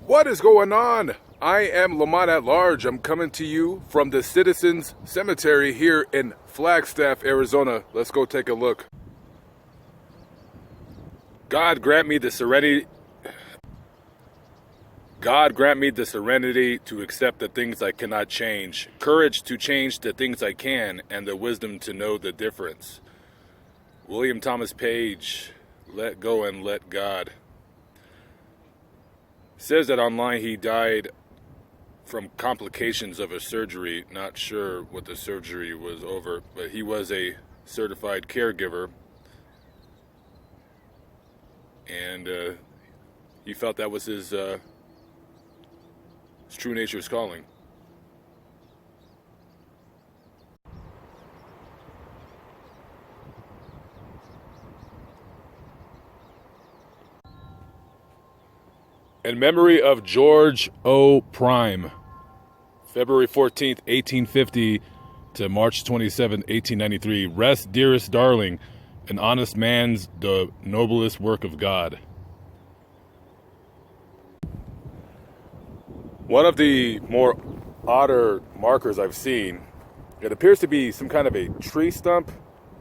What is going on? I am Lamont at Large. I'm coming to you from the Citizens Cemetery here in Flagstaff, Arizona. Let's go take a look. God grant me the serenity. God grant me the serenity to accept the things I cannot change, courage to change the things I can, and the wisdom to know the difference. William Thomas Page, let go and let God. Says that online he died from complications of a surgery. Not sure what the surgery was over, but he was a certified caregiver. And he felt that was his true nature's calling. In memory of George O. Prime, February 14th, 1850 to March 27th, 1893. Rest, dearest darling, an honest man's the noblest work of God. One of the more odder markers I've seen, it appears to be some kind of a tree stump,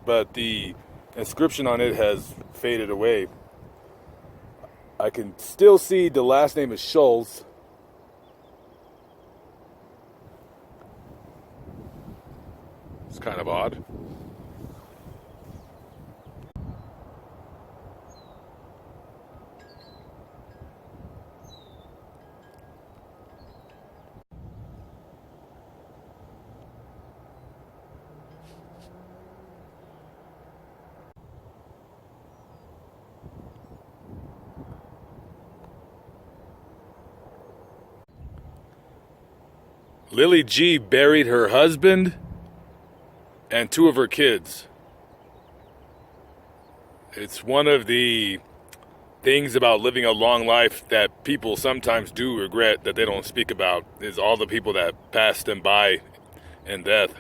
but the inscription on it has faded away. I can still see the last name is Schulz. It's kind of odd. Lily G buried her husband and two of her kids. It's one of the things about living a long life that people sometimes do regret that they don't speak about, is all the people that passed them by in death.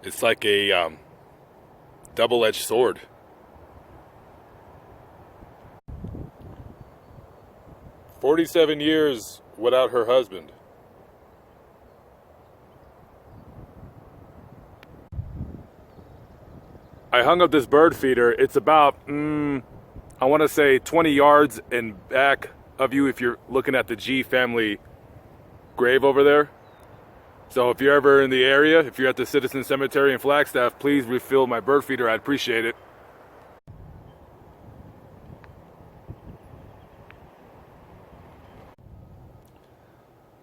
It's like a double-edged sword. "47 years without her husband." I hung up this bird feeder. It's about, I want to say 20 yards in back of you if you're looking at the G family grave over there. So if you're ever in the area, if you're at the Citizen Cemetery in Flagstaff, please refill my bird feeder. I'd appreciate it.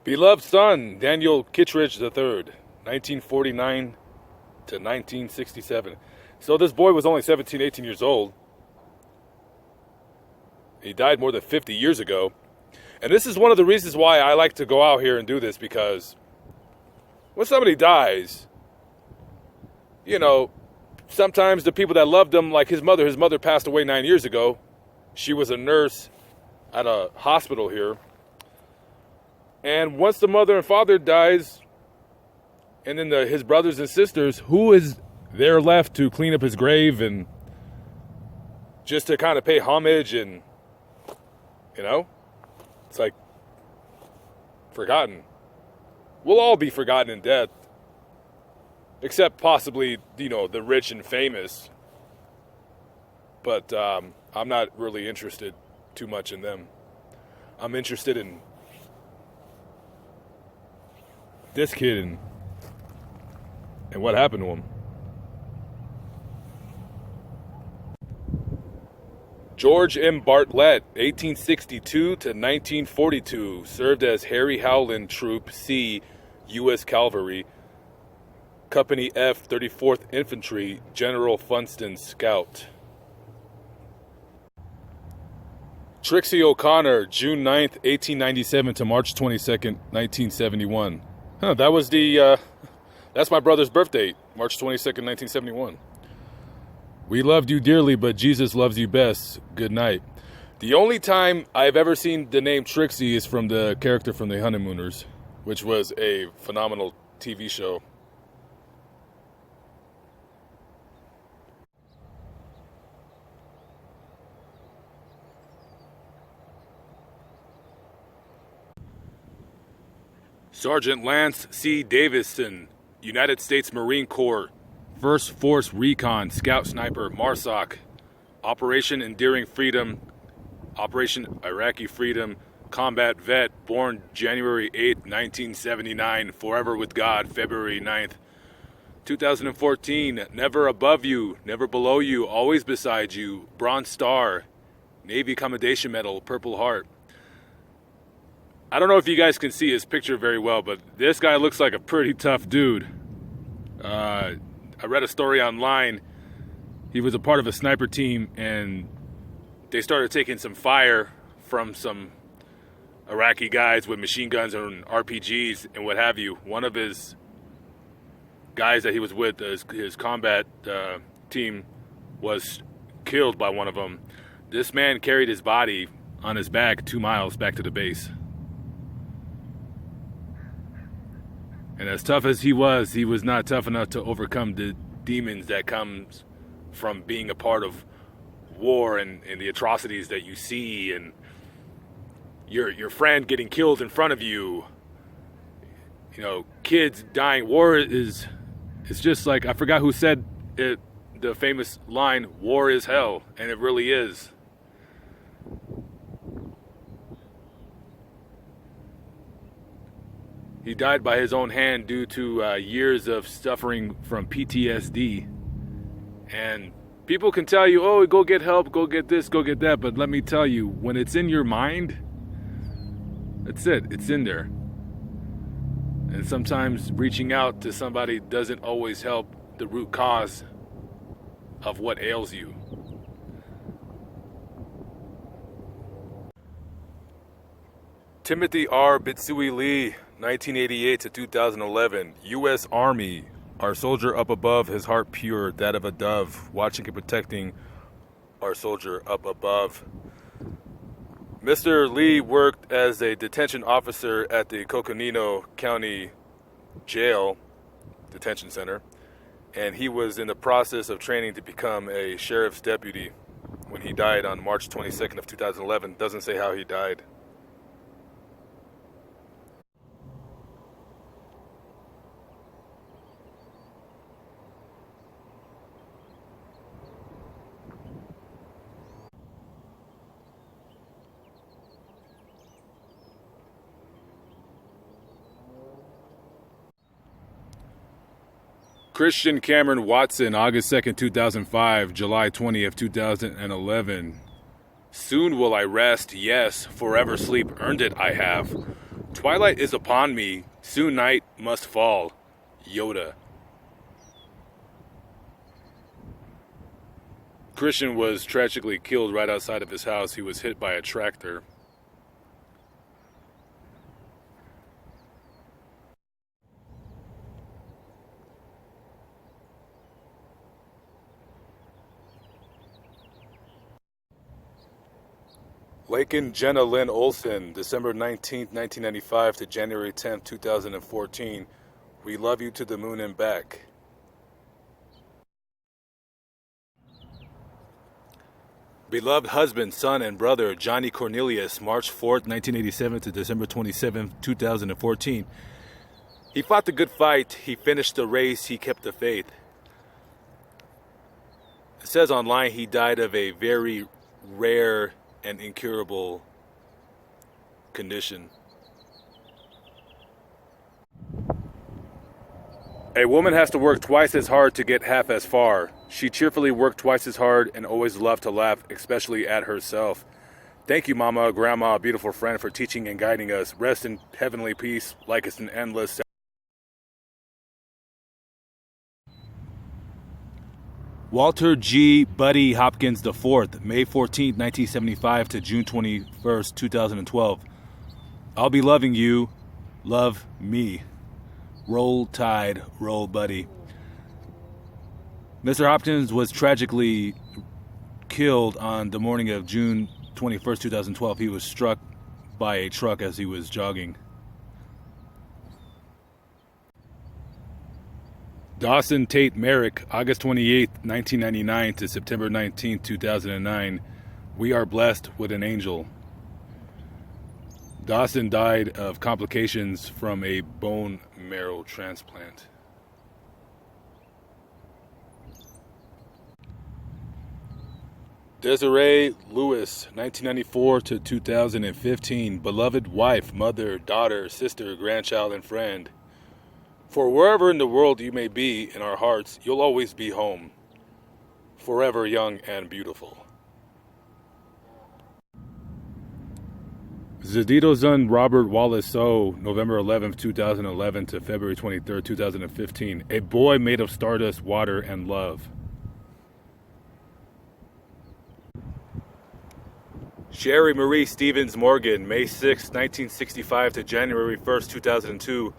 Beloved son, Daniel Kittredge III, 1949 to 1967. So this boy was only 17, 18 years old. He died more than 50 years ago. And this is one of the reasons why I like to go out here and do this, because when somebody dies, you know, sometimes the people that loved him, like his mother passed away 9 years ago. She was a nurse at a hospital here. And once the mother and father dies, and then his brothers and sisters, who is there left to clean up his grave and just to kind of pay homage? And, you know, it's like forgotten. We'll all be forgotten in death, except possibly, you know, the rich and famous. But I'm not really interested too much in them. I'm interested in this kid and what happened to him. George M. Bartlett, 1862 to 1942, served as Harry Howland Troop C, U.S. Cavalry, Company F, 34th Infantry, General Funston Scout. Trixie O'Connor, June 9th, 1897 to March 22nd, 1971. That was that's my brother's birthday, March 22nd, 1971. We loved you dearly, but Jesus loves you best. Good night. The only time I've ever seen the name Trixie is from the character from The Honeymooners, which was a phenomenal TV show. Sergeant Lance C. Davison, United States Marine Corps, 1st Force Recon, Scout Sniper, MARSOC, Operation Enduring Freedom, Operation Iraqi Freedom, Combat Vet, born January 8, 1979, forever with God, February 9th, 2014, never above you, never below you, always beside you, Bronze Star, Navy Commendation Medal, Purple Heart. I don't know if you guys can see his picture very well, but this guy looks like a pretty tough dude. I read a story online. He was a part of a sniper team, and they started taking some fire from some Iraqi guys with machine guns and RPGs and what have you. One of his guys that he was with, his combat team, was killed by one of them. This man carried his body on his back 2 miles back to the base. And as tough as he was not tough enough to overcome the demons that comes from being a part of war and the atrocities that you see, and your friend getting killed in front of you, you know, kids dying. War is just like, I forgot who said it, the famous line, war is hell, and it really is. He died by his own hand due to years of suffering from PTSD. And people can tell you, oh, go get help, go get this, go get that. But let me tell you, when it's in your mind, that's it. It's in there. And sometimes reaching out to somebody doesn't always help the root cause of what ails you. Timothy R. Bitsui-Lee, 1988 to 2011, U.S. Army. Our soldier up above, his heart pure, that of a dove, watching and protecting our soldier up above. Mr. Lee worked as a detention officer at the Coconino County Jail Detention Center, and he was in the process of training to become a sheriff's deputy when he died on March 22nd of 2011. Doesn't say how he died. Christian Cameron Watson, August 2nd, 2005, July 20th, 2011. Soon will I rest, yes, forever sleep earned it I have. Twilight is upon me, soon night must fall. Yoda. Christian was tragically killed right outside of his house. He was hit by a tractor. Laken Jenna Lynn Olson, December 19th, 1995 to January 10th, 2014. We love you to the moon and back. Beloved husband, son, and brother, Johnny Cornelius, March 4th, 1987 to December 27th, 2014. He fought the good fight. He finished the race. He kept the faith. It says online he died of a very rare and incurable condition. A woman has to work twice as hard to get half as far. She cheerfully worked twice as hard and always loved to laugh, especially at herself. Thank you, Mama, Grandma, beautiful friend, for teaching and guiding us. Rest in heavenly peace like it's an endless. Walter G. Buddy Hopkins IV, May 14, 1975 to June 21, 2012. I'll be loving you. Love me. Roll Tide, roll Buddy. Mr. Hopkins was tragically killed on the morning of June 21st, 2012. He was struck by a truck as he was jogging. Dawson Tate Merrick, August 28, 1999 to September 19, 2009. We are blessed with an angel. Dawson died of complications from a bone marrow transplant. Desiree Lewis, 1994 to 2015, beloved wife, mother, daughter, sister, grandchild, and friend. For wherever in the world you may be, in our hearts, you'll always be home. Forever young and beautiful. Zedito's son Robert Wallace So, November 11th, 2011 to February 23rd, 2015. A boy made of stardust, water, and love. Sherry Marie Stevens Morgan, May 6, 1965 to January 1st, 2002,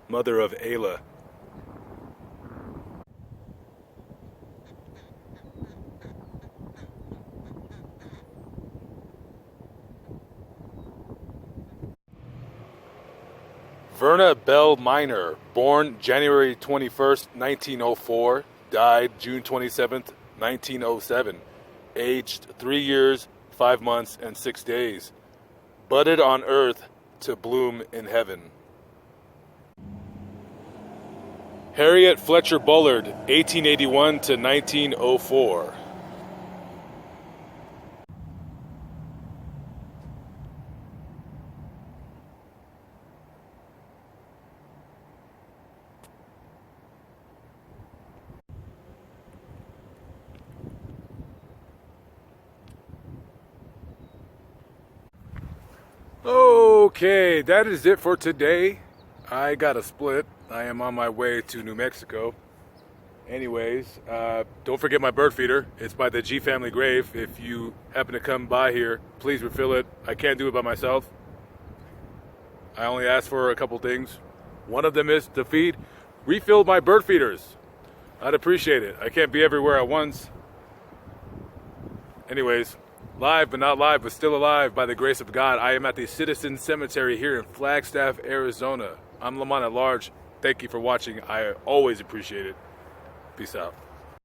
mother of Ayla. Verna Bell Minor, born January 21st, 1904, died June 27th, 1907, aged 3 years, 5 months, and 6 days, budded on earth to bloom in heaven. Harriet Fletcher Bullard, 1881 to 1904. Okay, that is it for today. I got a split. I am on my way to New Mexico. Anyways, don't forget my bird feeder. It's by the G Family Grave. If you happen to come by here, please refill it. I can't do it by myself. I only ask for a couple things. One of them is to refill my bird feeders. I'd appreciate it. I can't be everywhere at once. Anyways, live but not live, but still alive by the grace of God. I am at the Citizen Cemetery here in Flagstaff, Arizona. I'm Lamont at Large. Thank you for watching. I always appreciate it. Peace out.